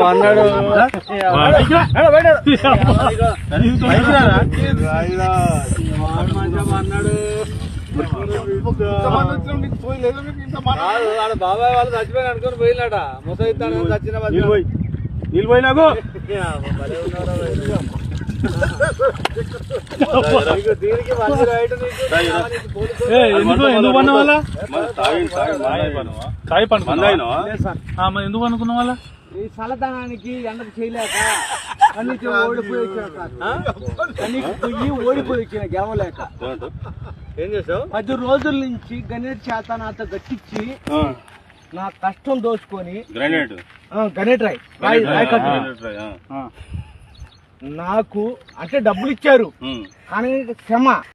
అన్నాడు బాబాయ్ వాళ్ళు చచ్చిపోయిన అనుకుని పోయినట ముసైతాను చచ్చిన నీళ్ళు పోయినాకు దీనికి ఎందుకు పన్న వాళ్ళ ఎందుకు అనుకున్న వాళ్ళ ఈ చల్లదనానికి ఎండకు చేయలేక అన్నిటి ఓడిపోయి ఓడిపోయి వచ్చిన గెలవలేక ఏం చేసావు 10 రోజుల నుంచి గణేట్ చేత నాతో గట్టించి నా కష్టం దోచుకొని గణేట్ రాయ్ నాకు అంటే డబ్బులు ఇచ్చారు కానీ క్షమ